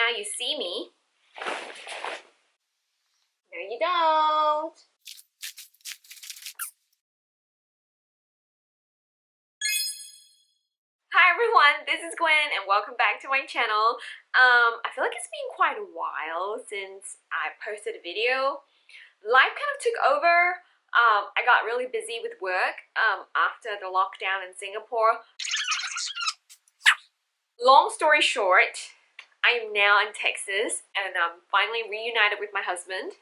now you see me. No, you don't. Hi everyone, this is Gwen and welcome back to my channel. I feel like it's been quite a while since I posted a video. Life kind of took over. I got really busy with work after the lockdown in Singapore. Long story short, I am now in Texas and I'm finally reunited with my husband.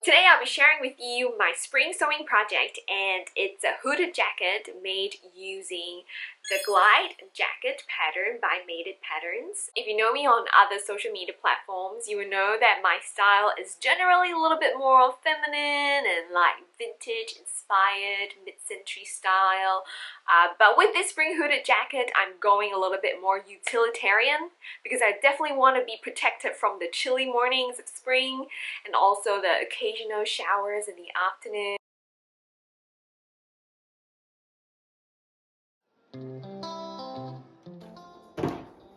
Today I'll be sharing with you my spring sewing project, and it's a hooded jacket made using the Glide jacket pattern by Mated Patterns. If you know me on other social media platforms, you will know that my style is generally a little bit more feminine and like vintage inspired mid-century style. But with this spring hooded jacket, I'm going a little bit more utilitarian because I definitely want to be protected from the chilly mornings of spring and also the occasional showers in the afternoon.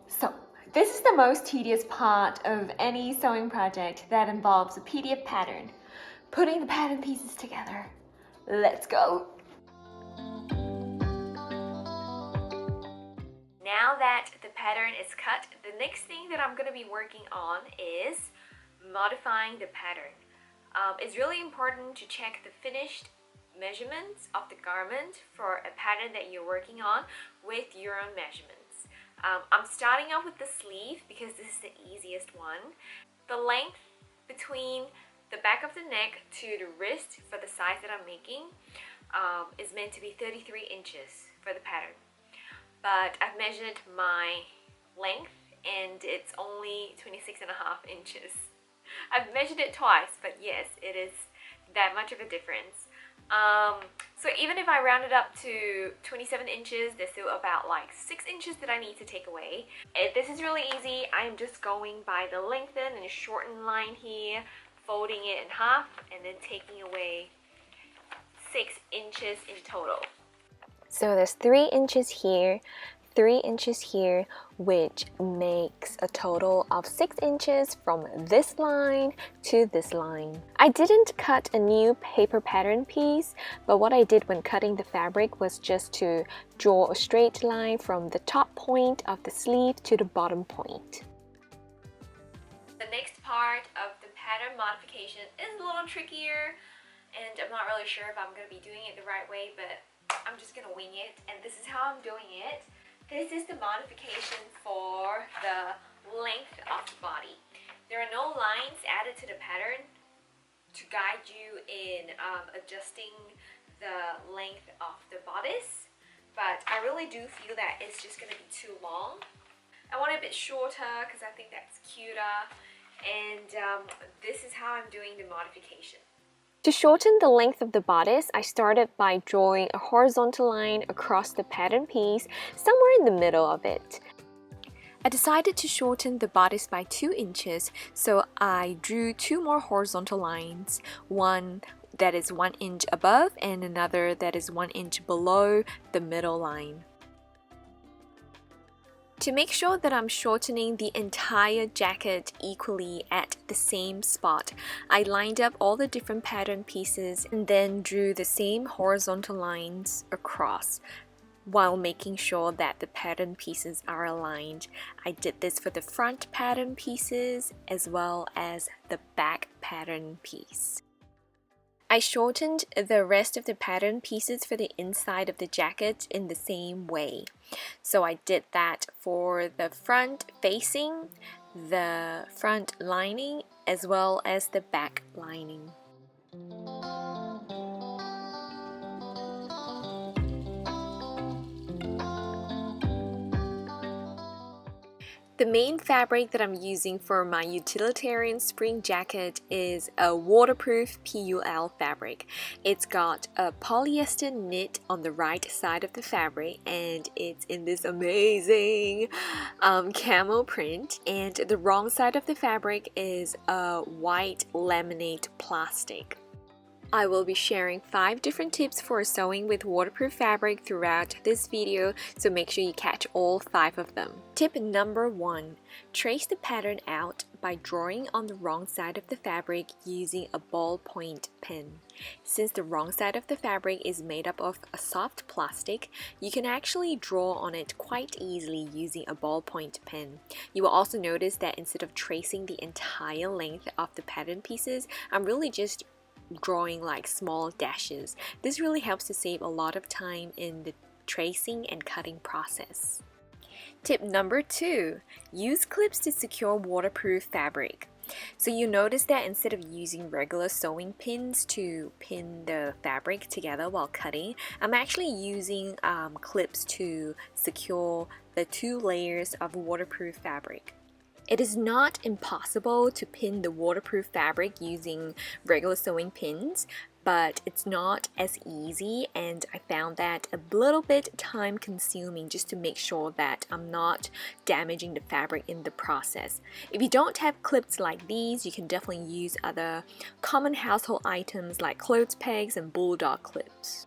So, this is the most tedious part of any sewing project that involves a PDF pattern. Putting the pattern pieces together. Let's go! Now that the pattern is cut, the next thing that I'm going to be working on is modifying the pattern. It's really important to check the finished measurements of the garment for a pattern that you're working on with your own measurements. I'm starting off with the sleeve because this is the easiest one. The length between the back of the neck to the wrist for the size that I'm making is meant to be 33 inches for the pattern. But I've measured my length and it's only 26.5 inches. I've measured it twice, but yes, it is that much of a difference. So even if I round it up to 27 inches, there's still about like 6 inches that I need to take away. This is really easy. I'm just going by the lengthen and shorten line here, folding it in half, and then taking away 6 inches in total. So there's 3 inches here, 3 inches here, which makes a total of 6 inches from this line to this line. I didn't cut a new paper pattern piece, but what I did when cutting the fabric was just to draw a straight line from the top point of the sleeve to the bottom point. The next part of the pattern modification is a little trickier, and I'm not really sure if I'm going to be doing it the right way, but I'm just going to wing it, and this is how I'm doing it. This is the modification for the length of the body. There are no lines added to the pattern to guide you in adjusting the length of the bodice, but I really do feel that it's just going to be too long. I want it a bit shorter because I think that's cuter, and this is how I'm doing the modification. To shorten the length of the bodice, I started by drawing a horizontal line across the pattern piece, somewhere in the middle of it. I decided to shorten the bodice by 2 inches, so I drew 2 more horizontal lines, one that is 1 inch above and another that is 1 inch below the middle line. To make sure that I'm shortening the entire jacket equally at the same spot, I lined up all the different pattern pieces and then drew the same horizontal lines across while making sure that the pattern pieces are aligned. I did this for the front pattern pieces as well as the back pattern piece. I shortened the rest of the pattern pieces for the inside of the jacket in the same way. So I did that for the front facing, the front lining, as well as the back lining. The main fabric that I'm using for my utilitarian spring jacket is a waterproof PUL fabric. It's got a polyester knit on the right side of the fabric, and it's in this amazing camo print, and the wrong side of the fabric is a white laminate plastic. I will be sharing 5 different tips for sewing with waterproof fabric throughout this video, so make sure you catch all 5 of them. Tip number 1. Trace the pattern out by drawing on the wrong side of the fabric using a ballpoint pen. Since the wrong side of the fabric is made up of a soft plastic, you can actually draw on it quite easily using a ballpoint pen. You will also notice that instead of tracing the entire length of the pattern pieces, I'm really just drawing like small dashes. This really helps to save a lot of time in the tracing and cutting process. Tip number 2. Use clips to secure waterproof fabric. So you notice that instead of using regular sewing pins to pin the fabric together while cutting, I'm actually using clips to secure the 2 layers of waterproof fabric. It is not impossible to pin the waterproof fabric using regular sewing pins, but it's not as easy, and I found that a little bit time consuming just to make sure that I'm not damaging the fabric in the process. If you don't have clips like these, you can definitely use other common household items like clothes pegs and bulldog clips.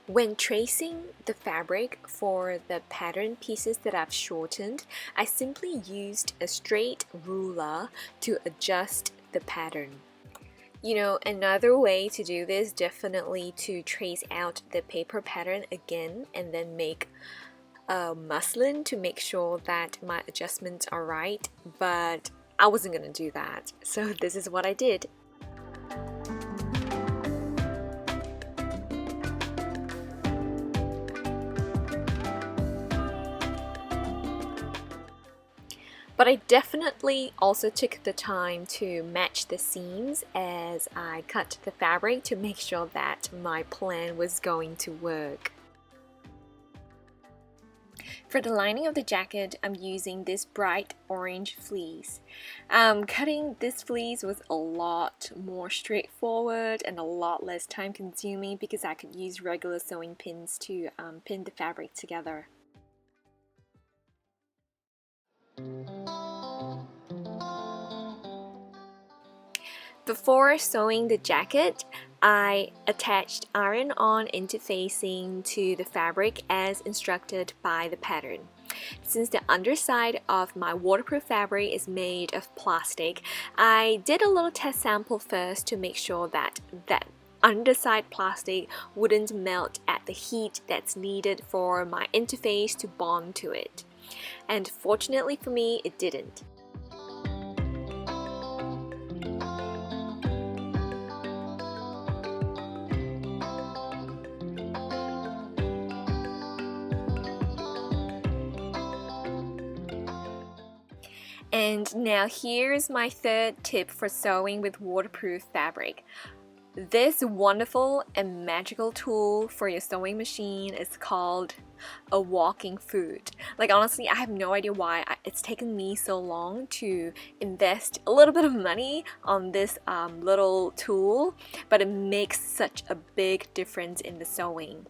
When tracing the fabric for the pattern pieces that I've shortened, I simply used a straight ruler to adjust the pattern. You know, another way to do this, definitely to trace out the paper pattern again and then make a muslin to make sure that my adjustments are right, but I wasn't gonna do that, so this is what I did. But I definitely also took the time to match the seams as I cut the fabric to make sure that my plan was going to work. For the lining of the jacket, I'm using this bright orange fleece. Cutting this fleece was a lot more straightforward and a lot less time consuming because I could use regular sewing pins to pin the fabric together. Before sewing the jacket, I attached iron-on interfacing to the fabric as instructed by the pattern. Since the underside of my waterproof fabric is made of plastic, I did a little test sample first to make sure that underside plastic wouldn't melt at the heat that's needed for my interface to bond to it. And fortunately for me, it didn't. And now here's my 3rd tip for sewing with waterproof fabric. This wonderful and magical tool for your sewing machine is called a walking foot. Like honestly, I have no idea why it's taken me so long to invest a little bit of money on this little tool, but it makes such a big difference in the sewing.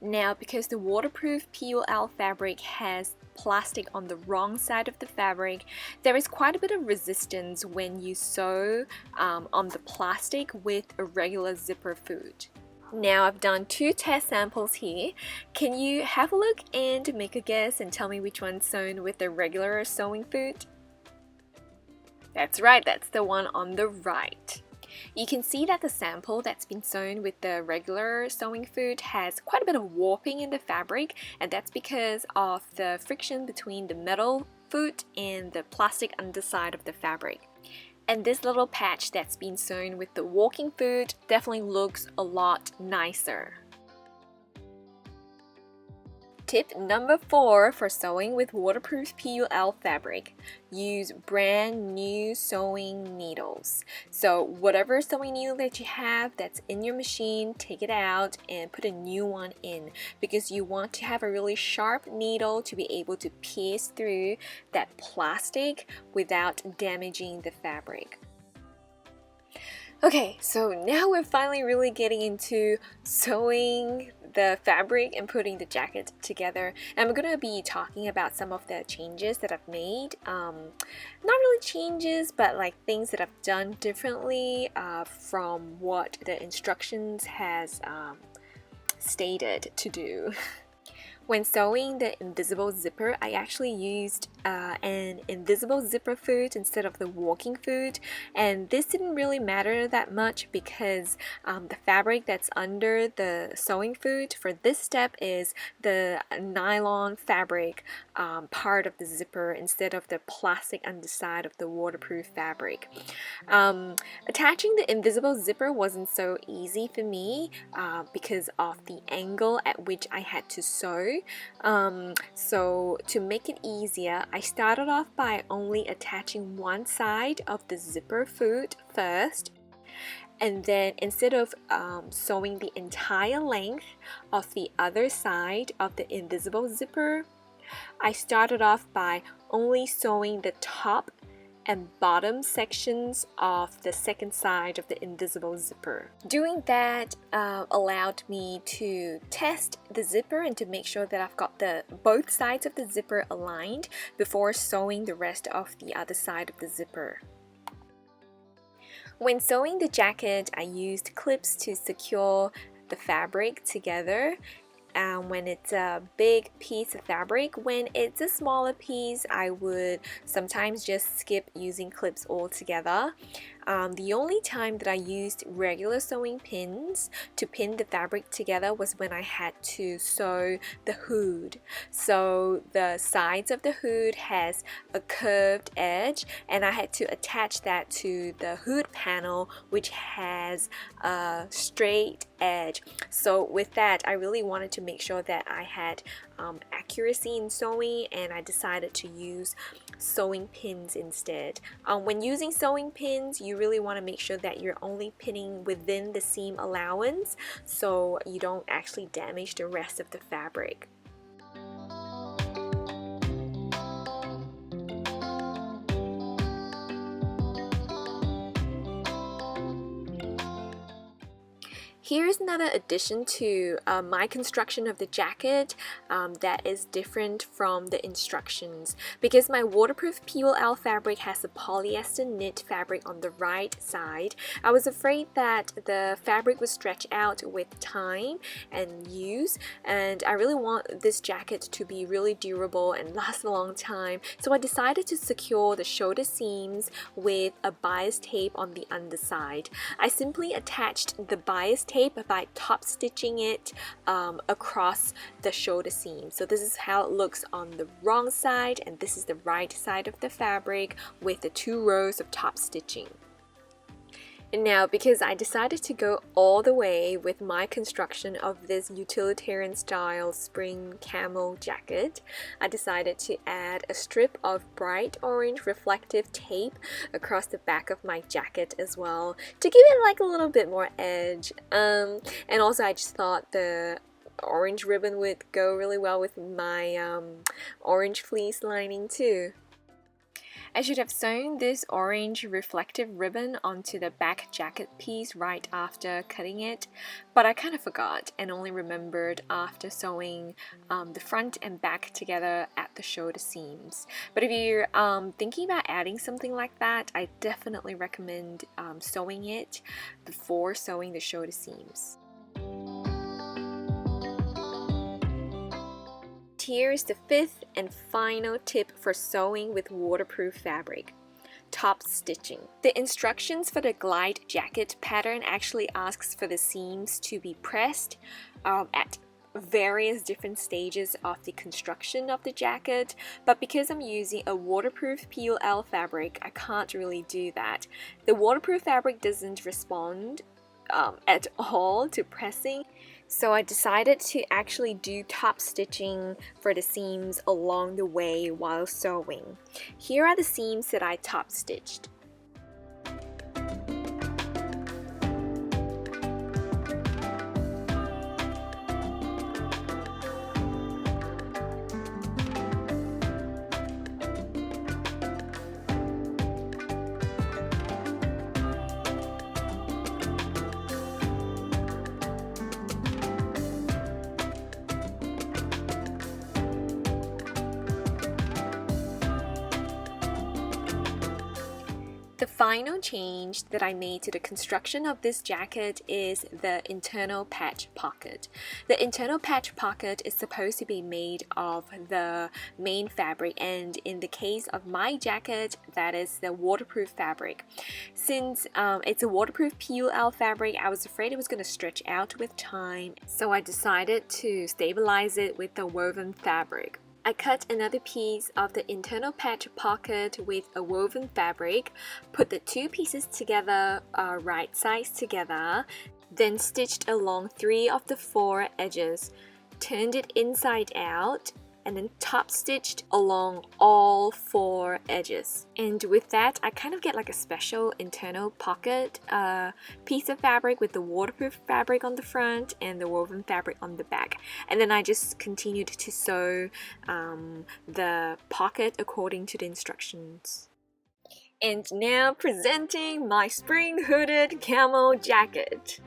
Now, because the waterproof PUL fabric has plastic on the wrong side of the fabric, there is quite a bit of resistance when you sew on the plastic with a regular zipper foot. Now I've done 2 test samples here. Can you have a look and make a guess and tell me which one's sewn with the regular sewing foot? That's right, that's the one on the right. You can see that the sample that's been sewn with the regular sewing foot has quite a bit of warping in the fabric, and that's because of the friction between the metal foot and the plastic underside of the fabric. And this little patch that's been sewn with the walking foot definitely looks a lot nicer. Tip number 4 for sewing with waterproof PUL fabric. Use brand new sewing needles. So whatever sewing needle that you have that's in your machine, take it out and put a new one in, because you want to have a really sharp needle to be able to pierce through that plastic without damaging the fabric. Okay, so now we're finally really getting into sewing the fabric and putting the jacket together. I'm gonna be talking about some of the changes that I've made. Not really changes, but like things that I've done differently from what the instructions has stated to do. When sewing the invisible zipper, I actually used an invisible zipper foot instead of the walking foot, and this didn't really matter that much because the fabric that's under the sewing foot for this step is the nylon fabric part of the zipper instead of the plastic underside of the waterproof fabric. Attaching the invisible zipper wasn't so easy for me because of the angle at which I had to sew. So to make it easier, I started off by only attaching one side of the zipper foot first, and then instead of sewing the entire length of the other side of the invisible zipper, I started off by only sewing the top and bottom sections of the second side of the invisible zipper. Doing that allowed me to test the zipper and to make sure that I've got both sides of the zipper aligned before sewing the rest of the other side of the zipper. When sewing the jacket, I used clips to secure the fabric together. When it's a big piece of fabric. When it's a smaller piece, I would sometimes just skip using clips altogether. The only time that I used regular sewing pins to pin the fabric together was when I had to sew the hood. So the sides of the hood has a curved edge, and I had to attach that to the hood panel, which has a straight edge. So with that, I really wanted to make sure that I had accuracy in sewing, and I decided to use sewing pins instead. When using sewing pins, you really want to make sure that you're only pinning within the seam allowance so you don't actually damage the rest of the fabric. Here's another addition to my construction of the jacket that is different from the instructions. Because my waterproof PUL fabric has a polyester knit fabric on the right side, I was afraid that the fabric would stretch out with time and use, and I really want this jacket to be really durable and last a long time. So I decided to secure the shoulder seams with a bias tape on the underside. I simply attached the bias tape by top stitching it across the shoulder seam. So this is how it looks on the wrong side, and this is the right side of the fabric with the 2 rows of top stitching. And now, because I decided to go all the way with my construction of this utilitarian style spring camo jacket, I decided to add a strip of bright orange reflective tape across the back of my jacket as well to give it like a little bit more edge. And also I just thought the orange ribbon would go really well with my orange fleece lining too. I should have sewn this orange reflective ribbon onto the back jacket piece right after cutting it, but I kind of forgot and only remembered after sewing the front and back together at the shoulder seams. But if you're thinking about adding something like that, I definitely recommend sewing it before sewing the shoulder seams. Here's the 5th and final tip for sewing with waterproof fabric: top stitching. The instructions for the glide jacket pattern actually asks for the seams to be pressed at various different stages of the construction of the jacket, but because I'm using a waterproof PUL fabric, I can't really do that. The waterproof fabric doesn't respond at all to pressing, so I decided to actually do top stitching for the seams along the way while sewing. Here are the seams that I top stitched. The final change that I made to the construction of this jacket is the internal patch pocket. The internal patch pocket is supposed to be made of the main fabric, and in the case of my jacket, that is the waterproof fabric. Since it's a waterproof PUL fabric, I was afraid it was going to stretch out with time, so I decided to stabilize it with the woven fabric. I cut another piece of the internal patch pocket with a woven fabric, put the two pieces together, right sides together, then stitched along 3 of the 4 edges, turned it inside out, and then top stitched along all 4 edges. And with that, I kind of get like a special internal pocket piece of fabric with the waterproof fabric on the front and the woven fabric on the back. And then I just continued to sew the pocket according to the instructions. And now presenting my spring hooded camo jacket.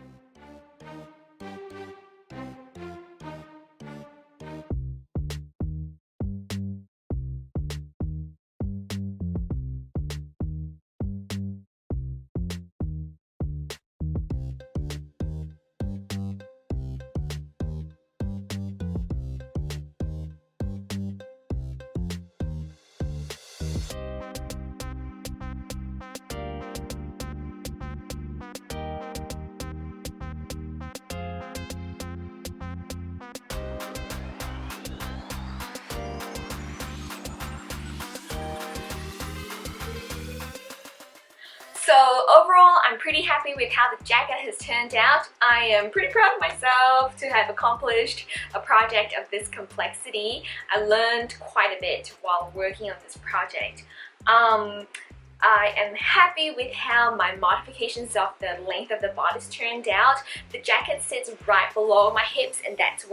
So overall, I'm pretty happy with how the jacket has turned out. I am pretty proud of myself to have accomplished a project of this complexity. I learned quite a bit while working on this project. I am happy with how my modifications of the length of the bodice turned out. The jacket sits right below my hips, and that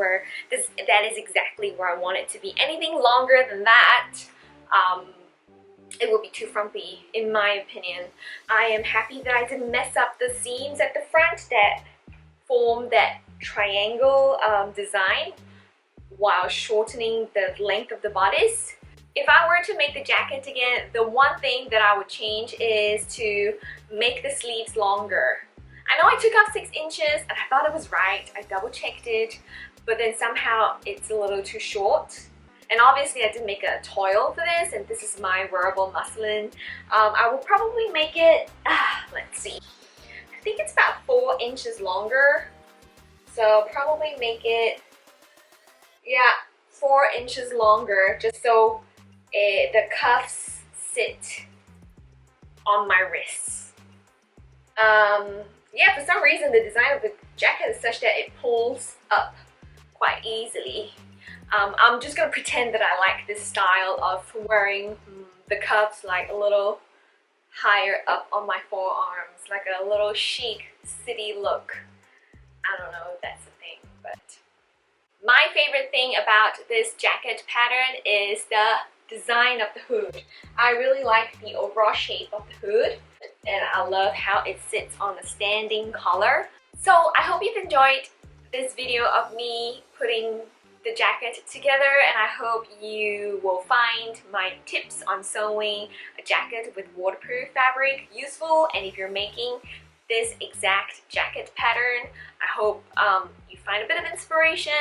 is exactly where I want it to be. Anything longer than that, it will be too frumpy, in my opinion. I am happy that I didn't mess up the seams at the front that form that triangle design while shortening the length of the bodice. If I were to make the jacket again, the one thing that I would change is to make the sleeves longer. I know I took off 6 inches and I thought it was right. I double checked it, but then somehow it's a little too short. And obviously I did make a toil for this, and this is my wearable muslin. I will probably make it, let's see, I think it's about 4 inches longer. So I'll probably make it, yeah, 4 inches longer, just so the cuffs sit on my wrists. Yeah, for some reason the design of the jacket is such that it pulls up quite easily. I'm just gonna pretend that I like this style of wearing the cuffs like a little higher up on my forearms, like a little chic city look. I don't know if that's a thing, but my favorite thing about this jacket pattern is the design of the hood. I really like the overall shape of the hood, and I love how it sits on a standing collar. So I hope you've enjoyed this video of me putting the jacket together, and I hope you will find my tips on sewing a jacket with waterproof fabric useful. And if you're making this exact jacket pattern, I hope you find a bit of inspiration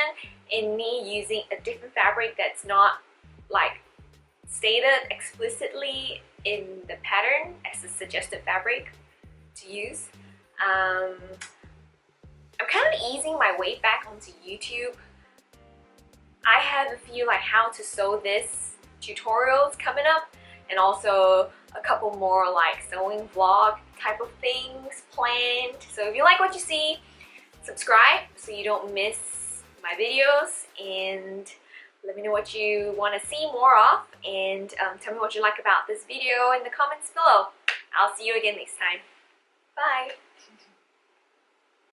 in me using a different fabric that's not like stated explicitly in the pattern as a suggested fabric to use. I'm kind of easing my way back onto YouTube. I have a few like how to sew this tutorials coming up, and also a couple more like sewing vlog type of things planned. So if you like what you see, subscribe so you don't miss my videos, and let me know what you want to see more of, and tell me what you like about this video in the comments below. I'll see you again next time. Bye!